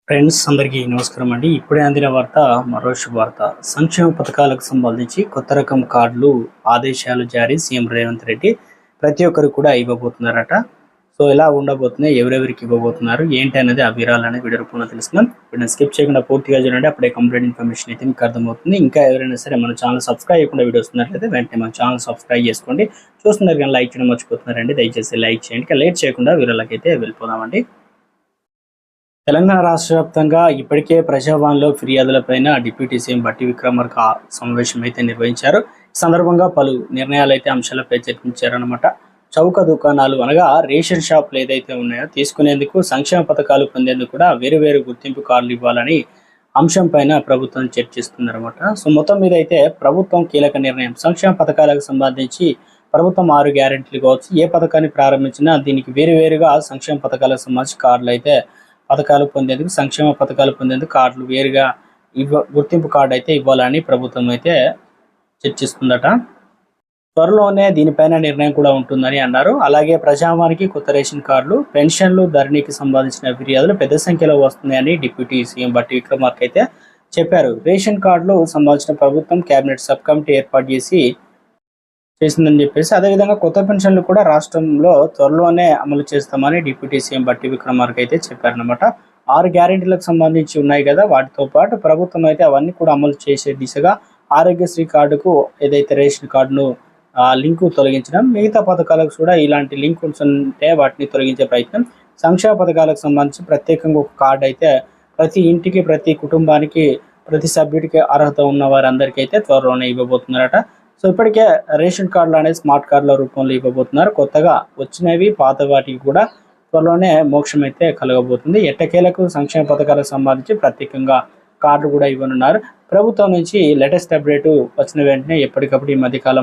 Friends అందరికీ నమస్కారం అండి. ఇప్పుడే అందిన వార్త మరో శుభవార్త. సంక్షేమ పథకాలకు సంబంధించి కొత్త రకం కార్డులు ఆదేశాలు జారీ సీఎం రేవంత్ రెడ్డి ప్రతి ఒక్కరు కూడా ఇవ్వబోతున్నారట. సో ఎలా ఉండబోతున్నాయి, ఎవరెవరికి ఇవ్వబోతున్నారు, ఏంటి అనేది ఆ వివరాలు అనేది వీడియో రూపంలో తెలుసుకుందాం. వీడియో స్కిప్ చేయకుండా పూర్తిగా చూడండి, అప్పుడే కంప్లీట్ ఇన్ఫర్మేషన్ అయితే మీకు అర్థమవుతుంది. ఇంకా ఎవరైనా సరే మన ఛానల్ సబ్స్క్రైబ్ చేయకుండా వీడియో వస్తున్నట్లయితే వెంటనే మన ఛానల్ సబ్స్క్రైబ్ చేసుకోండి. చూస్తున్నారు కానీ లైక్ చేయడం మర్చిపోతున్నారండి, దయచేసి లైక్ చేయండి. లేట్ చేయకుండా వివరాలకైతే వెళ్ళిపోదామండి. తెలంగాణ రాష్ట్ర వ్యాప్తంగా ఇప్పటికే ప్రజావాణిలో ఫిర్యాదులపైన డిప్యూటీ సీఎం బట్టి విక్రమార్క సమావేశం అయితే నిర్వహించారు. ఈ సందర్భంగా పలు నిర్ణయాలు అయితే అంశాలపై చర్చించారనమాట. చౌక దుకాణాలు అనగా రేషన్ షాపులు ఏదైతే ఉన్నాయో తీసుకునేందుకు, సంక్షేమ పథకాలు పొందేందుకు కూడా వేరు గుర్తింపు కార్డులు ఇవ్వాలని అంశం పైన ప్రభుత్వం చర్చిస్తుందన్నమాట. సో మొత్తం మీద అయితే ప్రభుత్వం కీలక నిర్ణయం. సంక్షేమ పథకాలకు సంబంధించి ప్రభుత్వం 6 గ్యారెంటీలు కావచ్చు, ఏ పథకాన్ని ప్రారంభించినా దీనికి వేరుగా సంక్షేమ పథకాలకు సంబంధించి కార్డులు అయితే సంక్షేమ పథకాలు పొందేందుకు కార్డులు వేరుగా గుర్తింపు కార్డు అయితే ఇవ్వాలని ప్రభుత్వం అయితే చర్చిస్తుందట. త్వరలోనే దీనిపైన నిర్ణయం కూడా ఉంటుందని అన్నారు. అలాగే ప్రజావానికి కొత్త రేషన్ కార్డులు, పెన్షన్లు, ధరణికి సంబంధించిన ఫిర్యాదులు పెద్ద సంఖ్యలో వస్తున్నాయని డిప్యూటీ సీఎం బట్టి విక్రమార్క అయితే చెప్పారు. రేషన్ కార్డులు సంబంధించిన ప్రభుత్వం కేబినెట్ సబ్ కమిటీ ఏర్పాటు చేసిందని చెప్పేసి, అదేవిధంగా కొత్త పెన్షన్లు కూడా రాష్ట్రంలో త్వరలోనే అమలు చేస్తామని డిప్యూటీ సీఎం బట్టి విక్రమార్క అయితే చెప్పారనమాట. 6 గ్యారెంటీలకు సంబంధించి ఉన్నాయి కదా, వాటితో పాటు ప్రభుత్వం అయితే అవన్నీ కూడా అమలు చేసే దిశగా ఆరోగ్యశ్రీ కార్డుకు ఏదైతే రేషన్ కార్డును లింకు తొలగించడం, మిగతా పథకాలకు కూడా ఇలాంటి లింక్ ఉంటే వాటిని తొలగించే ప్రయత్నం, సంక్షేమ పథకాలకు సంబంధించి ప్రత్యేకంగా ఒక కార్డు అయితే ప్రతి ఇంటికి, ప్రతి కుటుంబానికి, ప్రతి సభ్యుడికి అర్హత ఉన్న వారందరికీ అయితే త్వరలోనే ఇవ్వబోతున్నారట. సో ఇప్పటికే రేషన్ కార్డులు అనేది స్మార్ట్ కార్డుల రూపంలో ఇవ్వబోతున్నారు. కొత్తగా వచ్చినవి, పాత వాటికి కూడా త్వరలోనే మోక్షం అయితే కలగబోతుంది. ఎట్టకేలకు సంక్షేమ పథకాలకు సంబంధించి ప్రత్యేకంగా కార్డు కూడా ఇవ్వనున్నారు. ప్రభుత్వం నుంచి లేటెస్ట్ అప్డేట్ వచ్చిన వెంటనే ఎప్పటికప్పుడు ఈ మధ్యకాలం